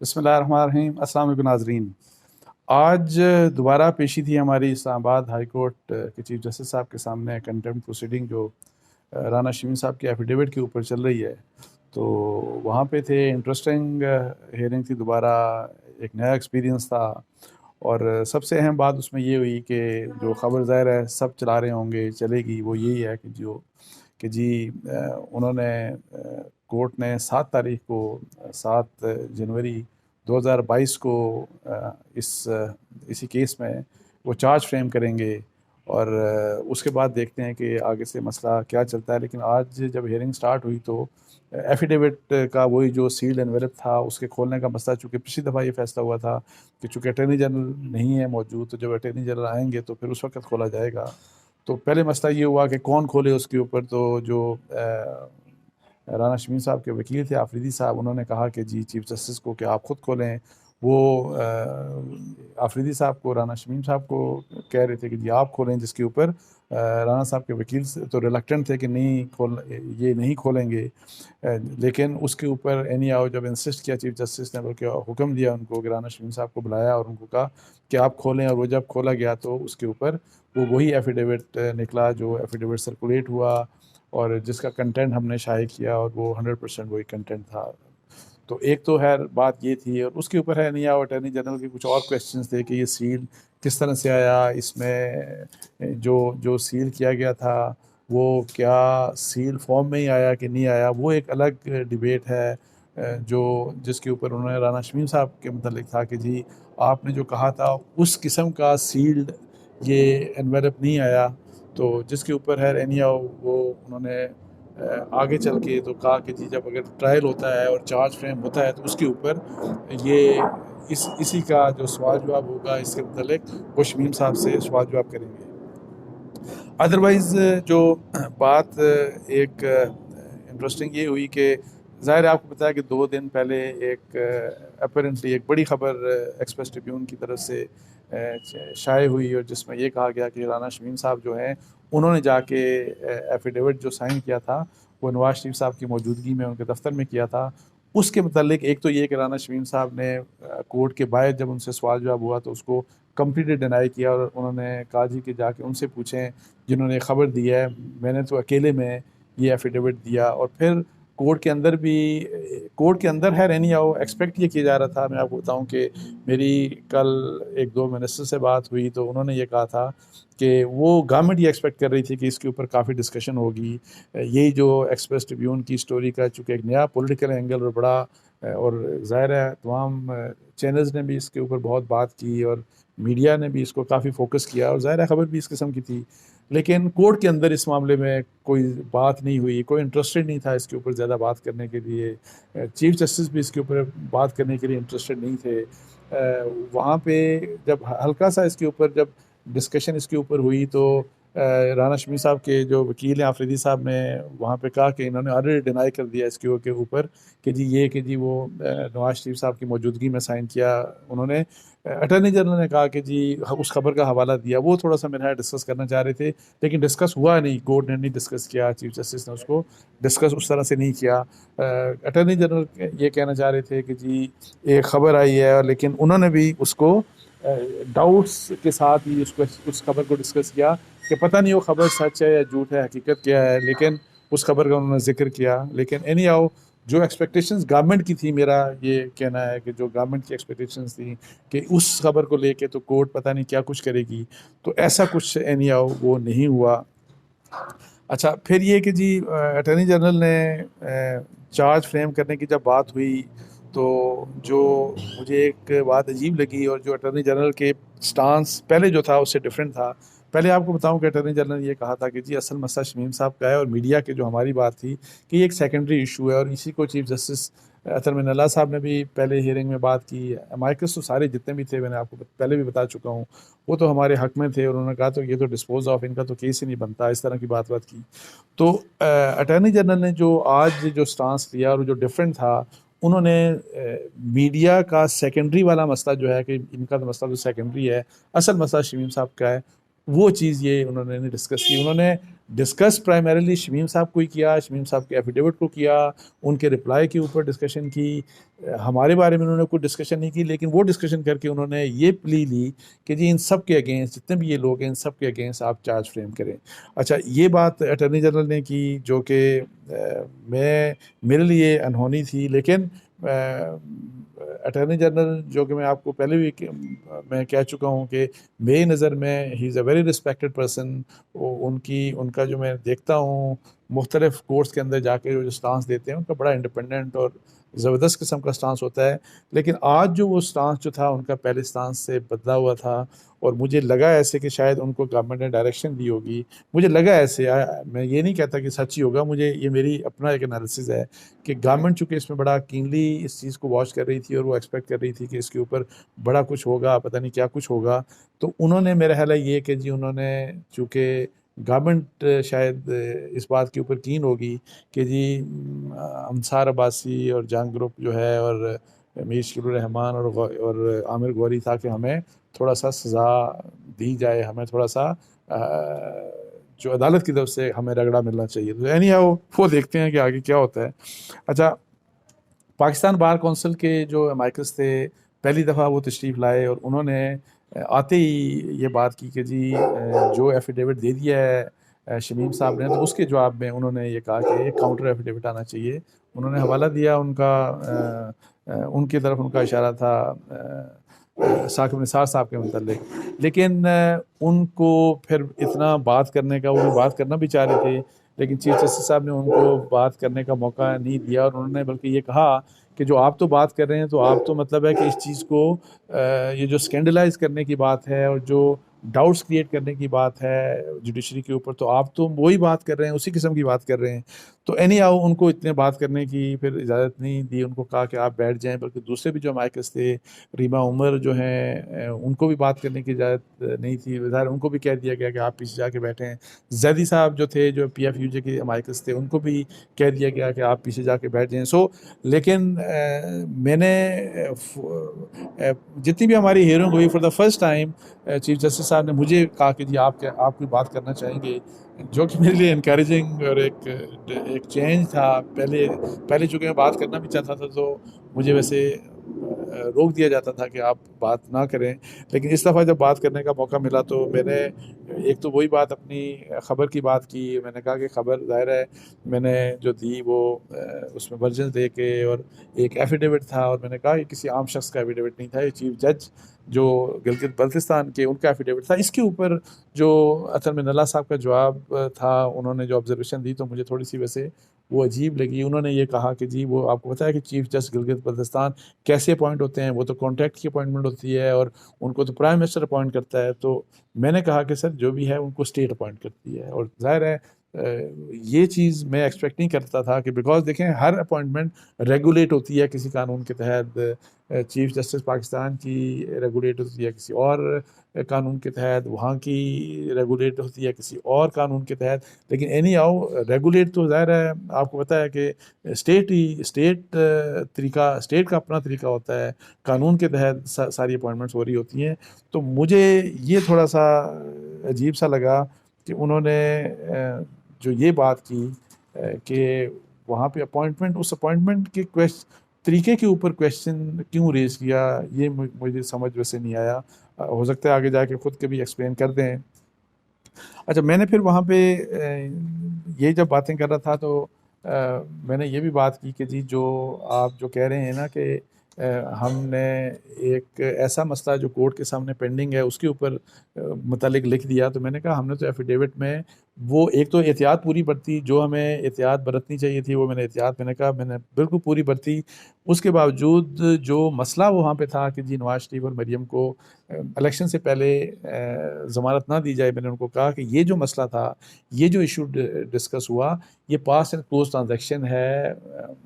बिस्मिल्लाहिर्रहमानिर्रहीम। अस्सलाम वालेकुम नाज़रीन। आज दोबारा पेशी थी हमारी इस्लामाबाद हाई कोर्ट के चीफ जस्टिस साहब के सामने कंटेम्प्ट प्रोसीडिंग जो राना शमीम साहब के एफिडेविट के ऊपर चल रही है। तो वहाँ पे थे, इंटरेस्टिंग हियरिंग थी दोबारा, एक नया एक्सपीरियंस था। और सबसे अहम बात उसमें ये हुई कि जो ख़बर ज़ाहिर है सब चला रहे होंगे चलेगी, वो यही है कि जी उन्होंने कोर्ट ने 7 तारीख को 7 जनवरी 2022 को इसी केस में वो चार्ज फ्रेम करेंगे। और उसके बाद देखते हैं कि आगे से मसला क्या चलता है। लेकिन आज जब हियरिंग स्टार्ट हुई तो एफिडेविट का वही जो सील्ड एनवेलप था उसके खोलने का मसला, चूँकि पिछली दफ़ा ये फैसला हुआ था कि चूँकि अटर्नी जनरल नहीं है मौजूद, तो जब अटर्नी जनरल आएंगे तो फिर उस वक्त खोला जाएगा। तो पहले मसला ये हुआ कि कौन खोले उसके ऊपर। तो जो राना शमीम साहब के वकील थे आफरीदी साहब, उन्होंने कहा कि जी चीफ जस्टिस को कि आप ख़ुद खोलें। वो आफरीदी साहब को, राना शमीम साहब को कह रहे थे कि जी आप खोलें, जिसके ऊपर राना साहब के वकील तो रिलक्टेंट थे कि ये नहीं खोलेंगे। लेकिन उसके ऊपर एनी आओ जब इंसिस्ट किया चीफ जस्टिस ने, बल्कि हुक्म दिया उनको कि राना शमीम साहब को बुलाया और उनको कहा कि आप खोलें। और वो जब खोला गया तो उसके ऊपर वो वही एफिडेविट निकला जो एफिडेविट सर्कुलेट हुआ और जिसका कंटेंट हमने शाये किया, और वो 100% वही कंटेंट था। तो एक तो है बात ये थी, और उसके ऊपर है नहीं अटर्नी जनरल के कुछ और क्वेश्चंस थे कि ये सील किस तरह से आया, इसमें जो जो सील किया गया था वो क्या सील फॉर्म में ही आया कि नहीं आया, वो एक अलग डिबेट है जो जिसके ऊपर उन्होंने राना शमीम साहब के मतलब था कि जी आपने जो कहा था उस किस्म का सील्ड ये एनवेलप नहीं आया। तो जिसके ऊपर है एनी वो उन्होंने आगे चल के तो कहा कि जी जब अगर ट्रायल होता है और चार्ज फ्रेम होता है तो उसके ऊपर ये इसी का जो सवाल जवाब होगा, इसके मतलब वो शमीम साहब से सवाल जवाब करेंगे। अदरवाइज़ जो बात एक इंटरेस्टिंग ये हुई कि ज़ाहिर है आपको पता है कि 2 दिन पहले एक अपेरेंटली एक बड़ी ख़बर एक्सप्रेस ट्रिब्यून की तरफ से शाये हुई, और जिसमें ये कहा गया कि राना शमीम साहब जो हैं उन्होंने जाके एफिडेविट जो साइन किया था वो नवाज शरीफ साहब की मौजूदगी में उनके दफ्तर में किया था। उसके मतलब एक तो ये कि राना शमीम साहब ने कोर्ट के बाहर जब उनसे सवाल जवाब हुआ तो उसको कम्प्लीटली डिनाई किया, और उन्होंने कहा जी कि जाके उनसे पूछें जिन्होंने ख़बर दी है, मैंने तो अकेले में ये एफिडेविट दिया। और फिर कोर्ट के अंदर है रहनी आओ एक्सपेक्ट ये किया जा रहा था। मैं आपको बताऊं कि मेरी कल 1-2 मिनिस्टर से बात हुई तो उन्होंने ये कहा था कि वो गवर्नमेंट ये एक्सपेक्ट कर रही थी कि इसके ऊपर काफ़ी डिस्कशन होगी। यही जो एक्सप्रेस ट्रिब्यून की स्टोरी का चूँकि एक नया पॉलिटिकल एंगल और बड़ा और ज़ाहिर है तमाम चैनल्स ने भी इसके ऊपर बहुत बात की और मीडिया ने भी इसको काफ़ी फोकस किया, और ज़ाहिर है ख़बर भी इस किस्म की थी। लेकिन कोर्ट के अंदर इस मामले में कोई बात नहीं हुई, कोई इंटरेस्टेड नहीं था इसके ऊपर ज़्यादा बात करने के लिए। चीफ जस्टिस भी इसके ऊपर बात करने के लिए इंटरेस्टेड नहीं थे। वहाँ पे जब हल्का सा इसके ऊपर जब डिस्कशन इसके ऊपर हुई तो राना शमी साहब के जो वकील हैं आफरीदी साहब ने वहाँ पे कहा कि इन्होंने ऑलरेडी डिनाई कर दिया इसके ऊपर कि जी वो नवाज शरीफ साहब की मौजूदगी में साइन किया उन्होंने। अटर्नी जनरल ने कहा कि जी उस खबर का हवाला दिया, वो थोड़ा सा मेरे यहाँ डिस्कस करना चाह रहे थे लेकिन डिस्कस हुआ नहीं, कोर्ट ने नहीं डिस्कस किया, चीफ जस्टिस ने उसको डिस्कस उस तरह से नहीं किया। अटर्नी जनरल ये कहना चाह रहे थे कि जी एक ख़बर आई है, लेकिन उन्होंने भी उसको डाउट्स के साथ ही उस खबर को डिस्कस किया कि पता नहीं वो ख़बर सच है या झूठ है, हकीकत क्या है, लेकिन उस खबर का उन्होंने जिक्र किया। लेकिन एनी हाउ जो एक्सपेक्टेशंस गवर्नमेंट की थी, मेरा ये कहना है कि जो गवर्नमेंट की एक्सपेक्टेशंस थी कि उस खबर को लेके तो कोर्ट पता नहीं क्या कुछ करेगी, तो ऐसा कुछ एनी हाउ वो नहीं हुआ। अच्छा, फिर ये कि जी अटर्नी जनरल ने चार्ज फ्रेम करने की जब बात हुई तो जो मुझे एक बात अजीब लगी और जो अटर्नी जनरल के स्टांस पहले जो था उससे डिफरेंट था। पहले आपको बताऊं कि अटर्नी जनरल ने ये कहा था कि जी असल मसला शमीम साहब का है और मीडिया के जो हमारी बात थी कि ये एक सेकेंडरी इशू है, और इसी को चीफ जस्टिस अतर मिनल्ला साहब ने भी पहले हियरिंग में बात की। माइकस तो सारे जितने भी थे मैंने आपको पहले भी बता चुका हूँ, वो तो हमारे हक में थे और उन्होंने कहा तो ये तो डिस्पोज ऑफ, इनका तो केस ही नहीं बनता, इस तरह की बात की। तो अटर्नी जनरल ने जो आज जो स्टांस लिया और जो डिफरेंट था, उन्होंने मीडिया का सेकेंडरी वाला मसला जो है कि इनका तो मसला जो सेकेंडरी है, असल मसला शमीम साहब का है, वो चीज़ ये उन्होंने नहीं डिस्कस की। उन्होंने डिस्कस प्राइमरीली शमीम साहब को ही किया, शमीम साहब के एफिडेविट को किया, उनके रिप्लाई के ऊपर डिस्कशन की। हमारे बारे में उन्होंने कोई डिस्कशन नहीं की, लेकिन वो डिस्कशन करके उन्होंने ये प्ली ली कि जी इन सब के अगेंस्ट, जितने भी ये लोग हैं इन सब के अगेंस्ट आप चार्ज फ्रेम करें। अच्छा, ये बात अटर्नी जनरल ने की, जो कि मैं मेरे लिए अनहोनी थी, लेकिन अटर्नी जनरल, जो कि मैं आपको पहले भी मैं कह चुका हूँ कि मेरी नज़र में he is a very respected person. उनका जो मैं देखता हूँ मुख्तलिफ कोर्ट्स के अंदर जाके जो स्टांस देते हैं, उनका बड़ा इंडिपेंडेंट और ज़बरदस्त किस्म का स्टांस होता है। लेकिन आज जो वो स्टांस जो था उनका पहले स्टांस से बदला हुआ था, और मुझे लगा ऐसे कि शायद उनको गवर्नमेंट ने डायरेक्शन दी होगी। मुझे लगा ऐसे, मैं ये नहीं कहता कि सच ही होगा, मुझे ये मेरी अपना एक एनालिसिस है कि गवर्नमेंट चूँकि इसमें बड़ा कीनली इस चीज़ को वॉच कर रही थी और वो एक्सपेक्ट कर रही थी कि इसके ऊपर बड़ा कुछ होगा, पता नहीं क्या कुछ होगा। तो उन्होंने, मेरा ख्याल है ये कि जी उन्होंने, चूँकि गवर्नमेंट शायद इस बात के ऊपर कीन होगी कि जी अंसार अब्बासी और जंग ग्रुप जो है और मीर शकील रहमान और आमिर गौरी था कि हमें थोड़ा सा सज़ा दी जाए, हमें थोड़ा सा जो अदालत की तरफ से हमें रगड़ा मिलना चाहिए। तो एनी हाउ वो देखते हैं कि आगे क्या होता है। अच्छा, पाकिस्तान बार कौंसिल के जो अमाइकस थे, पहली दफ़ा वो तशरीफ़ लाए और उन्होंने आते ही ये बात की कि जी जो एफिडेविट दे दिया है शमीम साहब ने, तो उसके जवाब में उन्होंने ये कहा कि एक काउंटर एफिडेविट आना चाहिए। उन्होंने हवाला दिया उनका, उनकी तरफ उनका इशारा था साकिब निसार साहब के मतलब। लेकिन उनको फिर इतना बात करने का, वो भी बात करना भी चाह रहे थे, लेकिन चीफ जस्टिस साहब ने उनको बात करने का मौका नहीं दिया, और उन्होंने बल्कि ये कहा कि जो आप तो बात कर रहे हैं, तो आप तो मतलब है कि इस चीज़ को ये जो स्कैंडलाइज करने की बात है और जो डाउट्स क्रिएट करने की बात है जुडिशरी के ऊपर, तो आप तो वही बात कर रहे हैं, उसी किस्म की बात कर रहे हैं। तो एनी हाउ उनको इतने बात करने की फिर इजाज़त नहीं दी, उनको कहा कि आप बैठ जाएं। बल्कि दूसरे भी जो माइकस थे, रीमा उमर जो हैं, उनको भी बात करने की इजाज़त नहीं थी, ज़ाहिर उनको भी कह दिया गया कि आप पीछे जाके बैठें। जैदी साहब जो थे, जो PFUJ के माइकस थे, उनको भी कह दिया गया कि आप पीछे जाके बैठ जाएं। लेकिन मैंने जितनी भी हमारी हियरिंग हुई, for the first time chief justice साहब ने मुझे कहा कि जी आप कोई बात करना चाहेंगे, जो कि मेरे लिए इनकरेजिंग और एक चेंज था। पहले चूँकि मैं बात करना भी चाहता था, तो मुझे वैसे रोक दिया जाता था कि आप बात ना करें। लेकिन इस दफ़ा जब बात करने का मौका मिला, तो मैंने एक तो वही बात, अपनी ख़बर की बात की। मैंने कहा कि ख़बर ज़ाहिर है मैंने जो दी वो उसमें वर्जन दे के, और एक एफिडेविट था, और मैंने कहा कि किसी आम शख्स का एफिडेविट नहीं था, ये चीफ जज जो गिलगित बल्तिस्तान के, उनका एफिडेविट था। इसके ऊपर जो असल में नल्ला साहब का जवाब था, उन्होंने जो ऑब्जर्वेशन दी, तो मुझे थोड़ी सी वैसे वो अजीब लगी। उन्होंने ये कहा कि जी वो आपको पता है कि चीफ जस्टिस गिलगित बल्तिस्तान कैसे अपॉइंट होते हैं, वो तो कॉन्ट्रैक्ट की अपॉइंटमेंट होती है और उनको तो प्राइम मिनिस्टर अपॉइंट करता है। तो मैंने कहा कि सर जो भी है उनको स्टेट अपॉइंट करती है, और जाहिर है ये चीज़ मैं एक्सपेक्ट नहीं करता था कि, बिकॉज देखें हर अपॉइंटमेंट रेगुलेट होती है किसी कानून के तहत। चीफ जस्टिस पाकिस्तान की रेगुलेट होती है किसी और कानून के तहत, वहाँ की रेगुलेट होती है किसी और कानून के तहत। लेकिन एनी हाउ रेगुलेट तो ज़ाहिर है आपको पता है कि स्टेट का अपना तरीका होता है, कानून के तहत सारी अपॉइंटमेंट्स हो रही होती हैं। तो मुझे ये थोड़ा सा अजीब सा लगा कि उन्होंने जो ये बात की कि वहाँ पे उस अपॉइंटमेंट के तरीके के ऊपर क्वेश्चन क्यों रेज किया, ये मुझे समझ वैसे नहीं आया। हो सकता है आगे जाके खुद के भी एक्सप्लेन कर दें। अच्छा, मैंने फिर वहाँ पे ये जब बातें कर रहा था, तो मैंने ये भी बात की कि जी जो आप जो कह रहे हैं ना कि हमने एक ऐसा मसला जो कोर्ट के सामने पेंडिंग है उसके ऊपर मुतालिक लिख दिया। तो मैंने कहा हमने तो एफिडेविट में वो एक तो एहतियात पूरी बरती, जो हमें एहतियात बरतनी चाहिए थी वो मैंने कहा मैंने बिल्कुल पूरी बरती। उसके बावजूद जो मसला वहाँ पे था कि जी नवाज शरीफ और मरीम को इलेक्शन से पहले ज़मानत ना दी जाए, मैंने उनको कहा कि ये जो मसला था, ये जो इशू डिस्कस हुआ, ये पास एंड क्लोज ट्रांजैक्शन है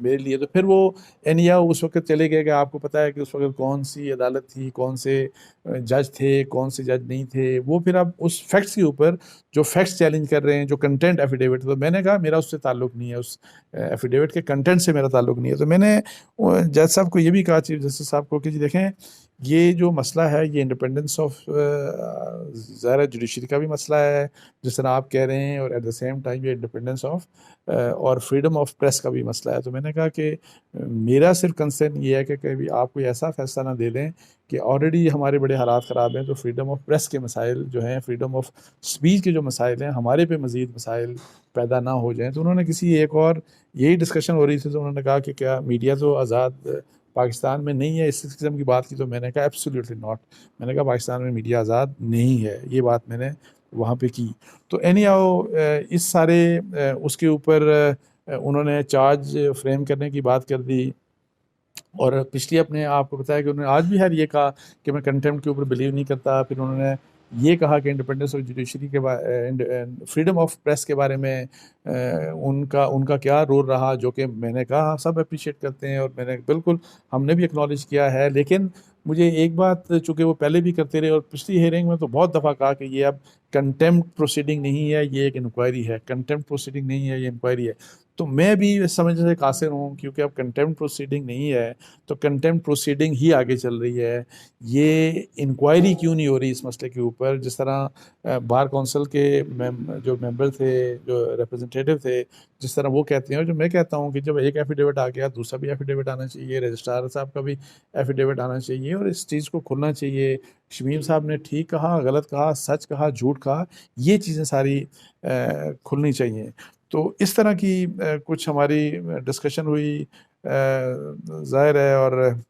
मेरे लिए। तो फिर वो एनिया उस वक्त चले गए कि आपको पता है कि उस वक्त कौन सी अदालत थी, कौन से जज थे, कौन से जज नहीं थे। वो फिर अब उस फैक्ट्स के ऊपर जो फैक्ट्स चैलेंज कर रहे हैं, जो कंटेंट एफिडेविट, तो मैंने कहा मेरा उससे ताल्लुक़ नहीं है, उस एफिडेविट के कंटेंट से मेरा ताल्लुक़ नहीं है। तो मैंने जज साहब को ये भी कहा, चीफ जस्टिस साहब को, कि जी देखें ये जो मसला है ये इंडिपेंडेंस ऑफ ज़ाहिर जुडिशरी का भी मसला है जिस तरह आप कह रहे हैं, और एट द सेम टाइम ये इंडिपेंडेंस ऑफ और फ्रीडम ऑफ प्रेस का भी मसला है। तो मैंने कहा कि मेरा सिर्फ कंसर्न ये है कि कभी आप कोई ऐसा फैसला ना दे दें कि ऑलरेडी हमारे बड़े हालात ख़राब हैं, तो फ्रीडम ऑफ प्रेस के मसाइल जो हैं, फ्रीडम ऑफ स्पीच के जो मसाइल हैं, हमारे पे मज़ीद मसाइल पैदा ना हो जाएँ। तो उन्होंने किसी एक और यही डिस्कशन हो रही थी, तो उन्होंने कहा कि क्या मीडिया तो आज़ाद पाकिस्तान में नहीं है, इस किस्म की बात की। तो मैंने कहा एब्सोल्युटली नॉट। मैंने कहा पाकिस्तान में मीडिया आज़ाद नहीं है, ये बात मैंने वहाँ पे की। तो एनी हाउ इस सारे उसके ऊपर उन्होंने चार्ज फ्रेम करने की बात कर दी। और पिछली अपने आपको बताया कि उन्होंने आज भी हर ये कहा कि मैं कंटेम्प्ट के ऊपर बिलीव नहीं करता। फिर उन्होंने ये कहा कि इंडिपेंडेंस ऑफ जुडिशरी के फ्रीडम ऑफ प्रेस के बारे में उनका उनका क्या रोल रहा, जो कि मैंने कहा सब अप्रिशिएट करते हैं और मैंने बिल्कुल हमने भी एक्नॉलेज किया है। लेकिन मुझे एक बात, चूँकि वो पहले भी करते रहे और पिछली हेयरिंग में तो बहुत दफ़ा कहा कि ये अब कंटेम्प्ट प्रोसीडिंग नहीं है, ये एक इंक्वायरी है। कंटेम्प्ट प्रोसीडिंग नहीं है, ये इंक्वायरी है। तो मैं भी इस समझने से कासिर हूँ, क्योंकि अब कंटेम्प्ट प्रोसीडिंग नहीं है तो कंटेम्प्ट प्रोसीडिंग ही आगे चल रही है। ये इंक्वायरी क्यों नहीं हो रही इस मसले के ऊपर? जिस तरह बार काउंसिल के जो मेंबर थे, जो रिप्रेजेंटेटिव थे, जिस तरह वो कहते हैं और जो मैं कहता हूँ कि जब एक एफिडेविट आ गया दूसरा भी एफिडेविट आना चाहिए, रजिस्ट्रार साहब का भी एफिडेविट आना चाहिए और इस चीज़ को खुलना चाहिए। शमीम साहब ने ठीक कहा, गलत कहा, सच कहा, झूठ कहा, ये चीज़ें सारी खुलनी चाहिए। तो इस तरह की कुछ हमारी डिस्कशन हुई, ज़ाहिर है। और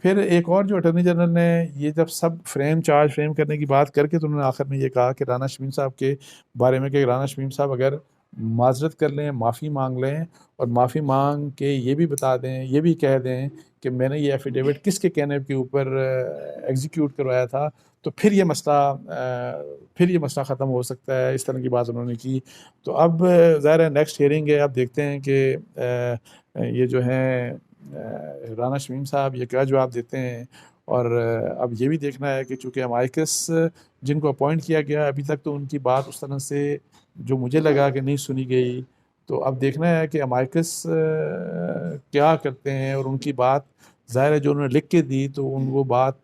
फिर एक और जो अटॉर्नी जनरल ने ये जब सब चार्ज फ्रेम करने की बात करके, तो उन्होंने आखिर में ये कहा कि राना शमीम साहब के बारे में कि राना शमीम साहब अगर माजरत कर लें, माफ़ी मांग लें और माफ़ी मांग के ये भी बता दें, ये भी कह दें कि मैंने ये एफिडेविट किसके कहने के ऊपर एग्जीक्यूट करवाया था, तो फिर ये मसला ख़त्म हो सकता है। इस तरह की बात उन्होंने की। तो अब ज़ाहिर है नेक्स्ट हियरिंग है, अब देखते हैं कि ये जो हैं राना शमीम साहब ये क्या जवाब देते हैं। और अब ये भी देखना है कि चूँकि अमाइकस जिनको अपॉइंट किया गया, अभी तक तो उनकी बात उस तरह से जो मुझे लगा कि नहीं सुनी गई। तो अब देखना है कि अमाइकस क्या करते हैं और उनकी बात, ज़ाहिर है जो उन्होंने लिख के दी तो वो बात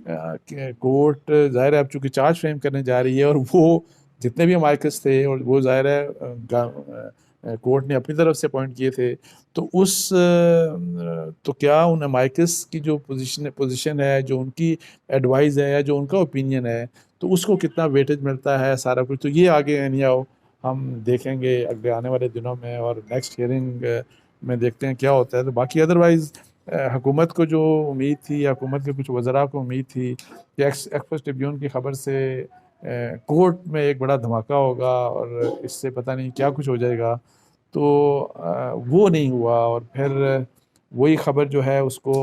कोर्ट ज़ाहिर है अब चूँकि चार्ज फ्रेम करने जा रही है, और वो जितने भी अमाइकस थे और वो ज़ाहिर है कोर्ट ने अपनी तरफ से अपॉइंट किए थे। तो तो क्या उन अमाइकस की जो पोजीशन है, जो उनकी एडवाइस है या जो उनका ओपिनियन है, तो उसको कितना वेटेज मिलता है, सारा कुछ तो ये आगे एनी आओ हम देखेंगे अगले आने वाले दिनों में, और नेक्स्ट हियरिंग में देखते हैं क्या होता है। तो बाकी अदरवाइज़ हुकूमत को जो उम्मीद थी या हुकूमत के कुछ वज़रा को उम्मीद थी कि एक्सप्रेस ट्रिब्यून की ख़बर से कोर्ट में एक बड़ा धमाका होगा और इससे पता नहीं क्या कुछ हो जाएगा, तो वो नहीं हुआ। और फिर वही ख़बर जो है उसको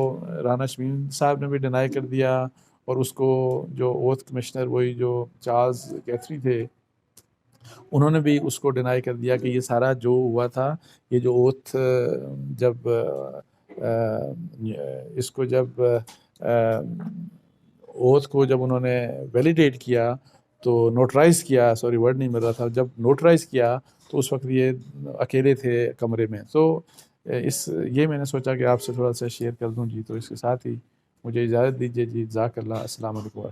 राना शमीम साहब ने भी डिनाई कर दिया, और उसको जो ओथ कमिश्नर वही जो चार्ल्स कैथरी थे, उन्होंने भी उसको डिनाई कर दिया कि ये सारा जो हुआ था, ये जो ओथ जब इसको जब ओथ को जब उन्होंने वैलिडेट किया, तो नोटराइज़ किया, सॉरी वर्ड नहीं मिल रहा था, जब नोटराइज़ किया तो उस वक्त ये अकेले थे कमरे में। तो ये मैंने सोचा कि आपसे थोड़ा सा शेयर कर दूं जी। तो इसके साथ ही मुझे इजाज़त दीजिए जी। जज़ाकल्लाह। अस्सलाम वालेकुम।